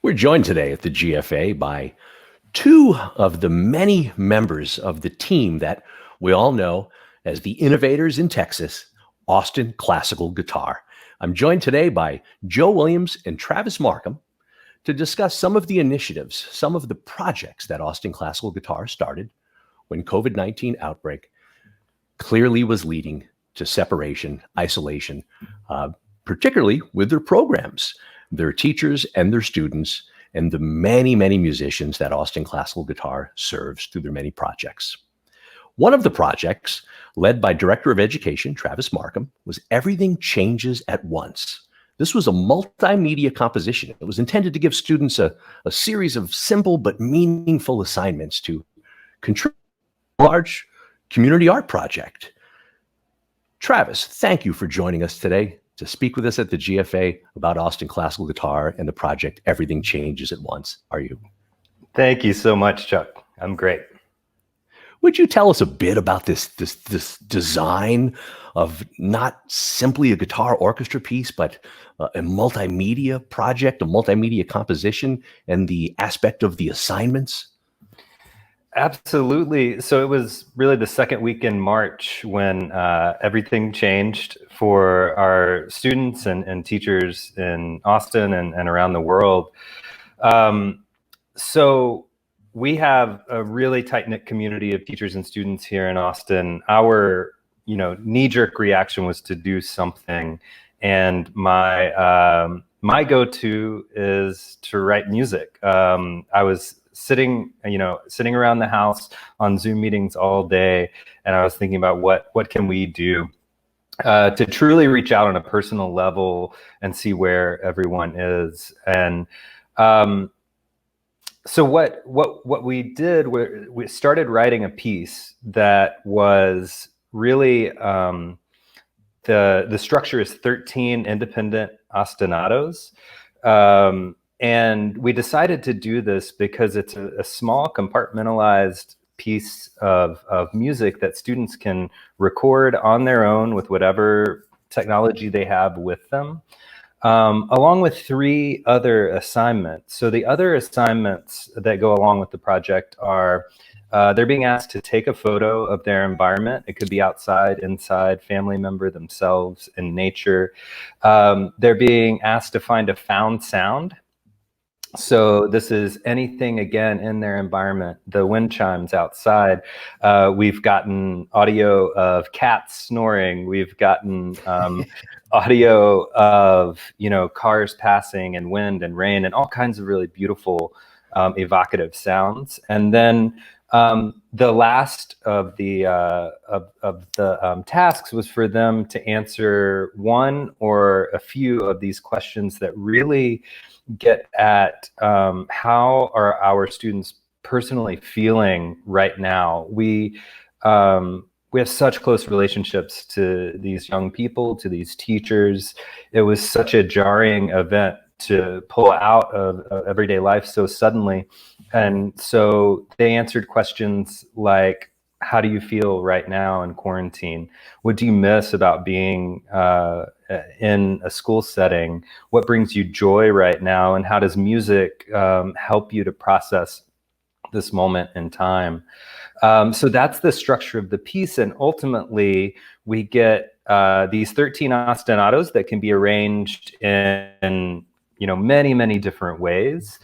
We're joined today at the GFA by two of the many members of the team that we all know as the innovators in Texas, Austin Classical Guitar. I'm joined today by Joe Williams and Travis Marcum to discuss some of the initiatives, some of the projects that Austin Classical Guitar started when COVID-19 outbreak clearly was leading to separation, isolation, particularly with their programs, their teachers and their students, and the many, many musicians that Austin Classical Guitar serves through their many projects. One of the projects, led by Director of Education, Travis Marcum, was Everything Changes at Once. This was a multimedia composition. It was intended to give students a series of simple but meaningful assignments to contribute to a large community art project. Travis, thank you for joining us today to speak with us at the GFA about Austin Classical Guitar and the project Everything Changes at Once. Are you? Thank you so much, Chuck. I'm great. Would you tell us a bit about this design of not simply a guitar orchestra piece, but a multimedia project, a multimedia composition, and the aspect of the assignments? Absolutely. So it was really the second week in March when everything changed for our students and teachers in Austin and around the world. So we have a really tight-knit community of teachers and students here in Austin. Our, knee-jerk reaction was to do something, and my go-to is to write music. I was sitting around the house on Zoom meetings all day, and I was thinking about what can we do to truly reach out on a personal level and see where everyone is. And so what we did, we started writing a piece that was really the structure is 13 independent ostinatos. And we decided to do this because it's a small compartmentalized piece of music that students can record on their own with whatever technology they have with them, along with 3 other assignments. So the other assignments that go along with the project are they're being asked to take a photo of their environment. It could be outside, inside, family member, themselves, in nature. They're being asked to find a found sound. So this is anything, again, in their environment. The wind chimes outside. We've gotten audio of cats snoring. We've gotten audio of, cars passing and wind and rain and all kinds of really beautiful, evocative sounds. And then the last of the tasks was for them to answer one or a few of these questions that really get at how are our students personally feeling right now. We have such close relationships to these young people, to these teachers. It was such a jarring event to pull out of everyday life so suddenly. And so they answered questions like, how do you feel right now in quarantine? What do you miss about being in a school setting? What brings you joy right now? And how does music help you to process this moment in time? So that's the structure of the piece. And ultimately, we get these 13 ostinatos that can be arranged in many, many different ways.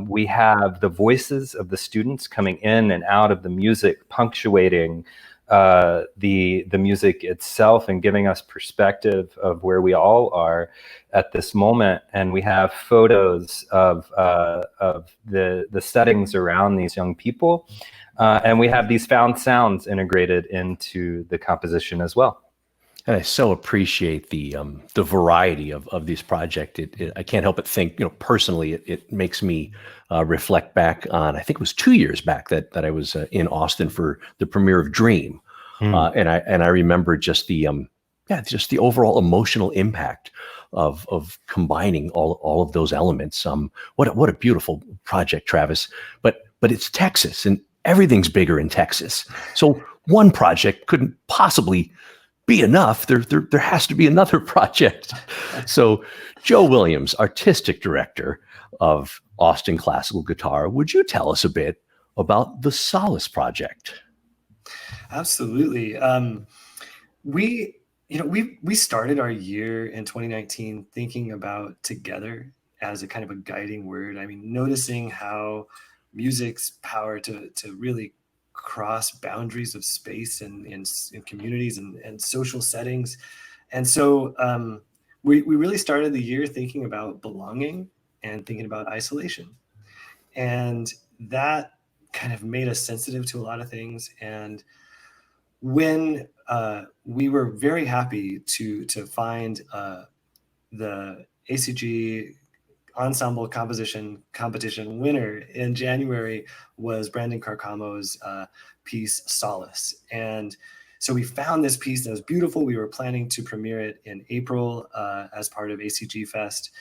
We have the voices of the students coming in and out of the music, punctuating the music itself and giving us perspective of where we all are at this moment. And we have photos of the settings around these young people. And we have these found sounds integrated into the composition as well. And I so appreciate the variety of this project. I can't help but think, personally, it makes me reflect back on, I think it was 2 years back that I was in Austin for the premiere of Dream, and I remember just the overall emotional impact of combining all of those elements. What a beautiful project, Travis. But it's Texas, and everything's bigger in Texas. So one project couldn't possibly be enough. There has to be another project. So Joe Williams, artistic director of Austin Classical Guitar, would you tell us a bit about the Solace Project? Absolutely. We started our year in 2019 thinking about together as a kind of a guiding word. I mean, noticing how music's power to really cross boundaries of space and in communities and social settings. And so we really started the year thinking about belonging and thinking about isolation. And that kind of made us sensitive to a lot of things. And when we were very happy to find the ACG ensemble composition competition winner in January was Brandon Carcamo's piece Solace. And so we found this piece that was beautiful. We were planning to premiere it in April as part of ACG Fest,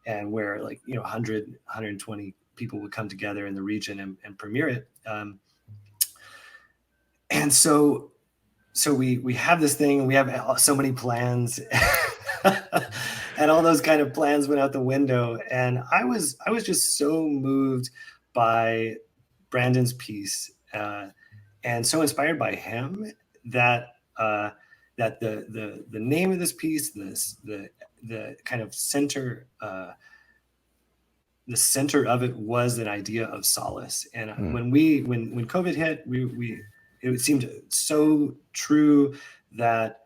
and where 100, 120 people would come together in the region and premiere it. And so we have this thing, and we have so many plans, and all those kind of plans went out the window. And I was just so moved by Brandon's piece, and so inspired by him that the name of this piece, the kind of center, the center of it was an idea of solace. And when COVID hit, it seemed so true that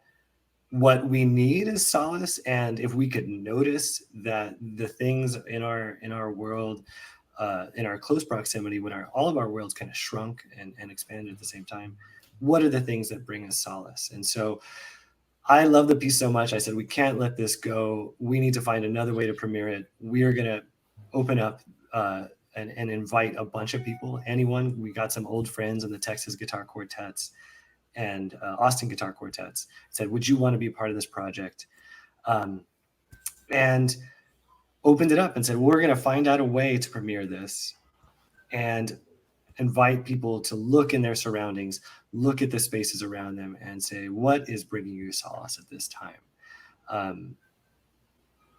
what we need is solace. And if we could notice that the things in our world, in our close proximity, when all of our worlds kind of shrunk and expanded at the same time, what are the things that bring us solace? And so I love the piece so much. I said, we can't let this go. We need to find another way to premiere it. We are going to open up and invite a bunch of people, anyone. We got some old friends in the Texas guitar quartets and Austin guitar quartets. Said, would you want to be a part of this project? And opened it up and said, we're going to find out a way to premiere this and invite people to look in their surroundings, look at the spaces around them, and say, what is bringing you solace at this time?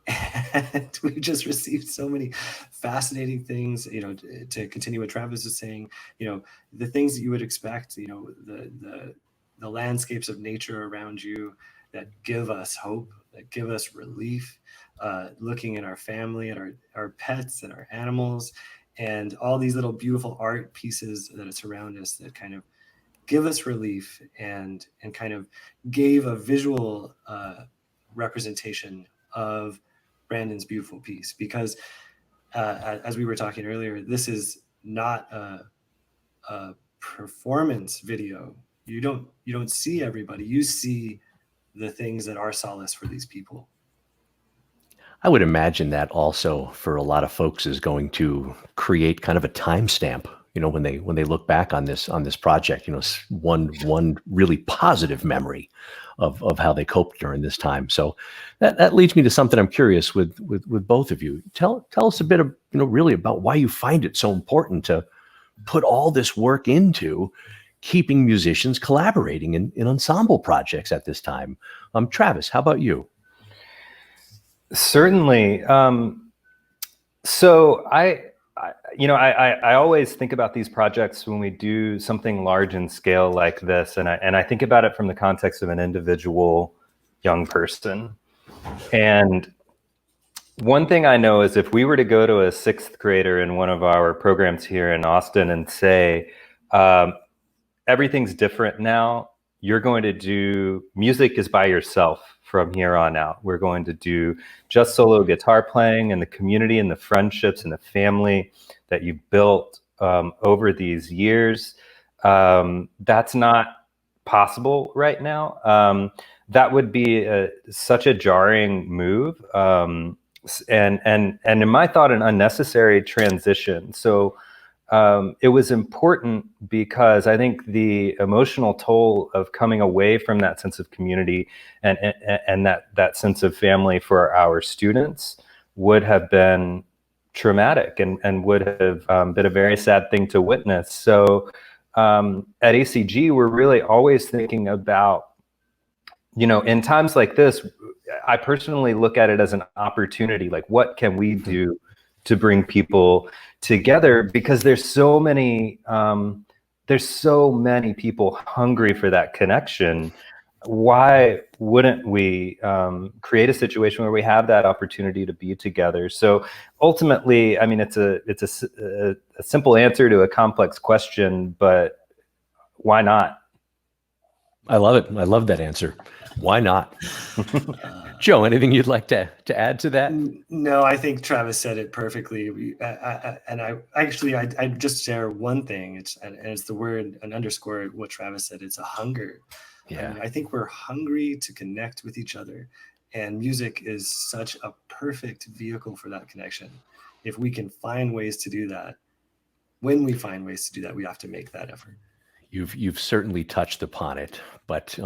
And we just received so many fascinating things, to continue what Travis is saying, the things that you would expect, the landscapes of nature around you that give us hope, that give us relief, looking at our family and our pets and our animals, and all these little beautiful art pieces that surround us that kind of give us relief and kind of gave a visual representation of Brandon's beautiful piece. Because as we were talking earlier, this is not a performance video. You don't see everybody. You see the things that are solace for these people. I would imagine that also for a lot of folks is going to create kind of a timestamp, when they look back on this project, one really positive memory of how they coped during this time. So that leads me to something I'm curious with both of you. Tell us a bit of, really about why you find it so important to put all this work into keeping musicians collaborating in ensemble projects at this time. Travis, how about you? Certainly. So I always think about these projects when we do something large in scale like this, and I think about it from the context of an individual young person. And one thing I know is if we were to go to a sixth grader in one of our programs here in Austin and say, everything's different now, you're going to do music is by yourself from here on out. We're going to do just solo guitar playing, and the community and the friendships and the family that you built over these years. That's not possible right now. That would be such a jarring move, and in my thought, an unnecessary transition. So it was important because I think the emotional toll of coming away from that sense of community and that sense of family for our students would have been traumatic and would have been a very sad thing to witness. So at ACG, we're really always thinking about you know, in times like this, I personally look at it as an opportunity. Like, what can we do to bring people together? Because there's so many people hungry for that connection. Why wouldn't we create a situation where we have that opportunity to be together? So ultimately, I mean, it's a simple answer to a complex question, but why not? I love it. I love that answer. Why not? Joe, anything you'd like to add to that? No, I think Travis said it perfectly. I just share one thing. It's the word, an underscore what Travis said. It's a hunger. Yeah. I mean, I think we're hungry to connect with each other, and music is such a perfect vehicle for that connection. If we can find ways to do that, when we find ways to do that, we have to make that effort. You've certainly touched upon it, but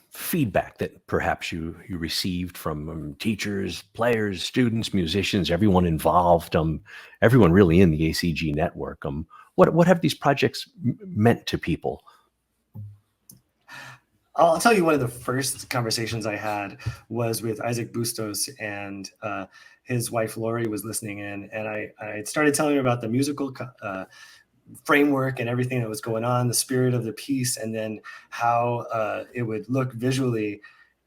feedback that perhaps you received from teachers, players, students, musicians, everyone involved, everyone really in the ACG network. What have these projects meant to people? I'll tell you, one of the first conversations I had was with Isaac Bustos, and his wife Lori was listening in, and I started telling her about the musical framework and everything that was going on, the spirit of the piece, and then how it would look visually.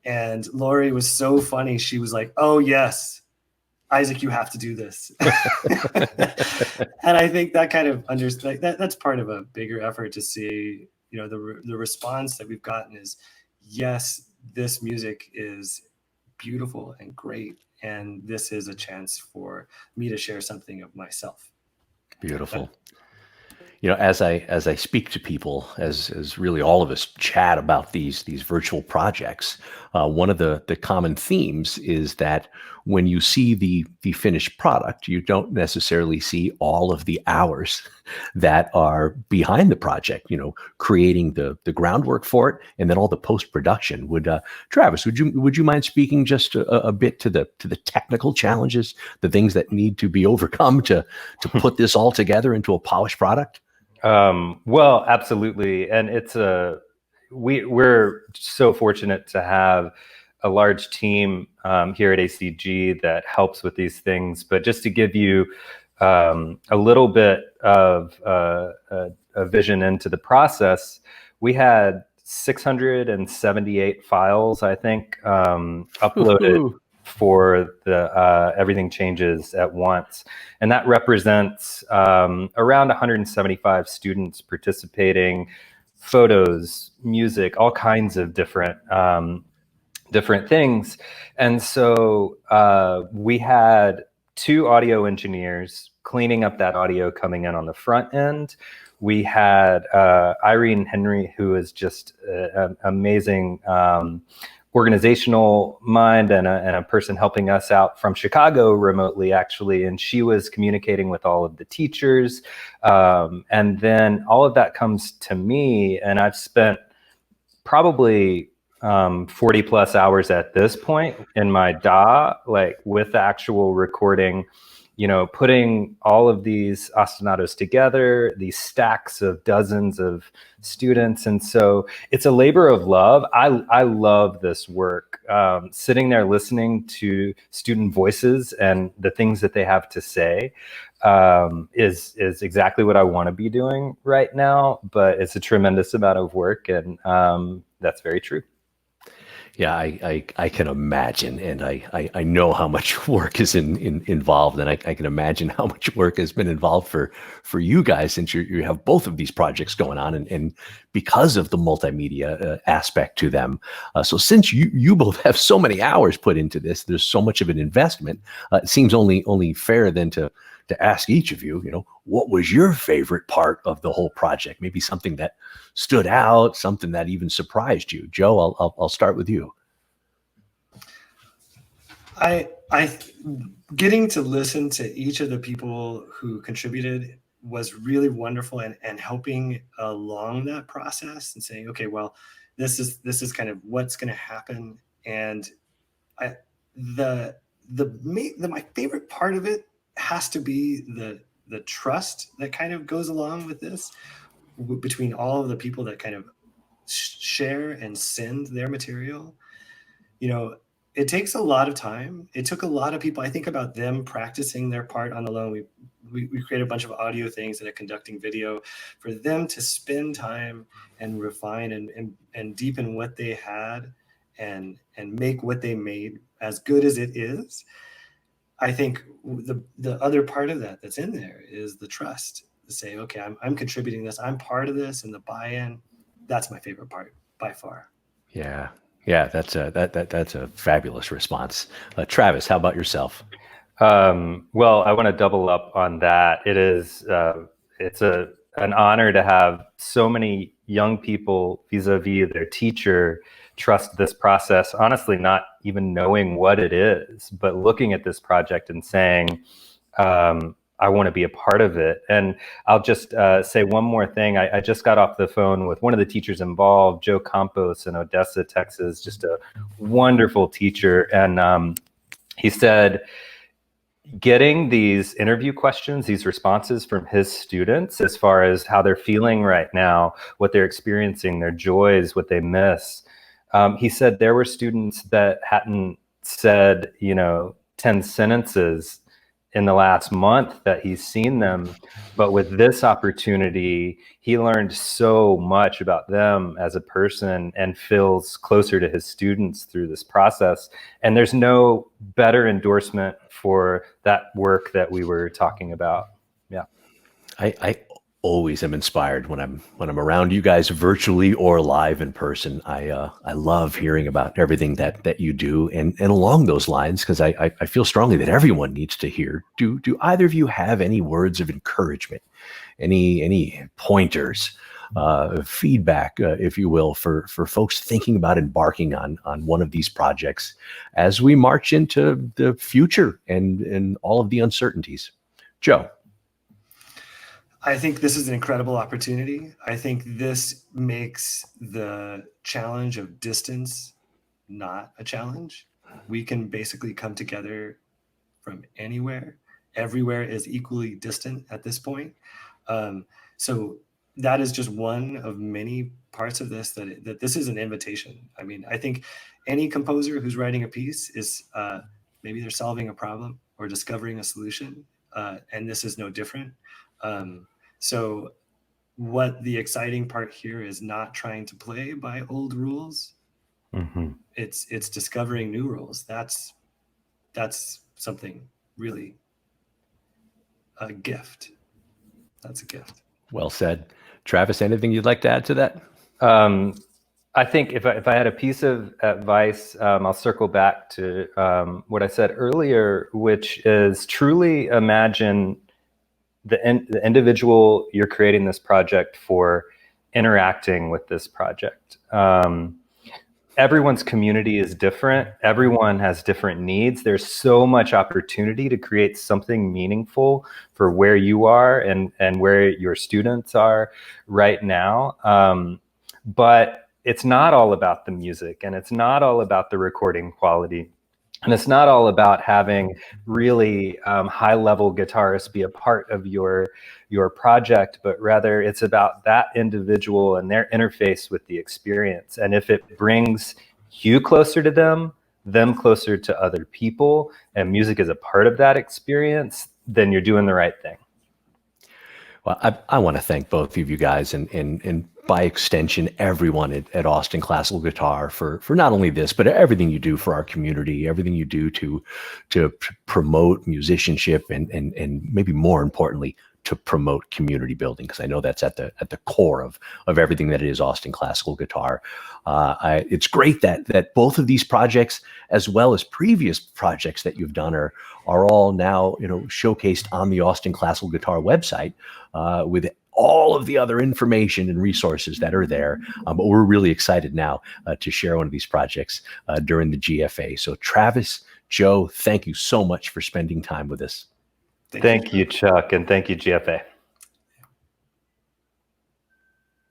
And Lori was so funny. She was like, "Oh yes, Isaac, you have to do this." And I think that kind of that's part of a bigger effort to see, you know, the response that we've gotten is, yes, this music is beautiful and great, and this is a chance for me to share something of myself. Beautiful. You know, as I speak to people, as really all of us chat about these virtual projects, one of the common themes is that when you see the finished product, you don't necessarily see all of the hours that are behind the project. You know, creating the groundwork for it, and then all the post production. Travis, would you mind speaking just a bit to the technical challenges, the things that need to be overcome to put this all together into a polished product? Well, absolutely. And we're so fortunate to have a large team here at ACG that helps with these things. But just to give you a little bit of a vision into the process, we had 678 files, I think, uploaded for the Everything Changes at Once. And that represents around 175 students participating, photos, music, all kinds of different things. And so we had 2 audio engineers cleaning up that audio coming in on the front end. We had Irene Henry, who is just an amazing organizational mind and a person helping us out from Chicago remotely, actually. And she was communicating with all of the teachers. And then all of that comes to me, and I've spent probably 40 plus hours at this point in my DAW, like with the actual recording, you know, putting all of these ostinatos together, these stacks of dozens of students. And so it's a labor of love. I love this work. Sitting there listening to student voices and the things that they have to say is exactly what I want to be doing right now, but it's a tremendous amount of work, and that's very true. Yeah, I can imagine, and I know how much work is involved, and I can imagine how much work has been involved for you guys, since you have both of these projects going on, and because of the multimedia aspect to them. So since you both have so many hours put into this, there's so much of an investment. It seems only fair then to ask each of you, you know, what was your favorite part of the whole project? Maybe something that stood out, something that even surprised you. Joe, I'll start with you. I getting to listen to each of the people who contributed was really wonderful, and helping along that process and saying, okay, well, this is kind of what's going to happen. And my favorite part of it has to be the trust that kind of goes along with this, between all of the people that kind of share and send their material. you know, it takes a lot of time. It took a lot of people. I think about them practicing their part on the loan. We created a bunch of audio things and a conducting video for them to spend time and refine and deepen what they had and make what they made as good as it is. I think the other part of that that's in there is the trust to say, okay, I'm contributing this. I'm part of this, and the buy-in. That's my favorite part by far. Yeah. Yeah, that's a fabulous response. Travis, how about yourself? Well, I want to double up on that. It's an honor to have so many young people vis-a-vis their teacher trust this process, honestly, not even knowing what it is, but looking at this project and saying, I want to be a part of it. And I'll just say one more thing. I just got off the phone with one of the teachers involved, Joe Campos in Odessa, Texas, just a wonderful teacher. And he said, getting these interview questions, these responses from his students, as far as how they're feeling right now, what they're experiencing, their joys, what they miss. He said there were students that hadn't said, 10 sentences in the last month that he's seen them. But with this opportunity, he learned so much about them as a person and feels closer to his students through this process. And there's no better endorsement for that work that we were talking about. Yeah. I always am inspired when I'm around you guys virtually or live in person. I love hearing about everything that you do, and along those lines, because I feel strongly that everyone needs to hear. Do either of you have any words of encouragement, any pointers, feedback, if you will, for folks thinking about embarking on one of these projects as we march into the future and all of the uncertainties? Joe. I think this is an incredible opportunity. I think this makes the challenge of distance not a challenge. We can basically come together from anywhere. Everywhere is equally distant at this point. So that is just one of many parts of this, that this is an invitation. I mean, I think any composer who's writing a piece is maybe they're solving a problem or discovering a solution, and this is no different. So what the exciting part here is not trying to play by old rules. Mm-hmm. It's discovering new rules. That's something really a gift. That's a gift. Well said. Travis, anything you'd like to add to that? I think if I had a piece of advice, I'll circle back to what I said earlier, which is truly imagine the individual you're creating this project for interacting with this project. Everyone's community is different. Everyone has different needs. There's so much opportunity to create something meaningful for where you are and where your students are right now. But it's not all about the music, and it's not all about the recording quality. And it's not all about having really high-level guitarists be a part of your project, but rather it's about that individual and their interface with the experience. And if it brings you closer to them closer to other people, and music is a part of that experience, then you're doing the right thing. Well, I want to thank both of you guys and by extension, everyone at Austin Classical Guitar for not only this, but everything you do for our community, everything you do to promote musicianship and maybe more importantly, to promote community building, because I know that's at the core of everything that is Austin Classical Guitar. It's great that both of these projects, as well as previous projects that you've done, are all now showcased on the Austin Classical Guitar website with all of the other information and resources that are there. But we're really excited now to share one of these projects during the GFA. So Travis, Joe, thank you so much for spending time with us. Thank you, Chuck, and thank you, GFA.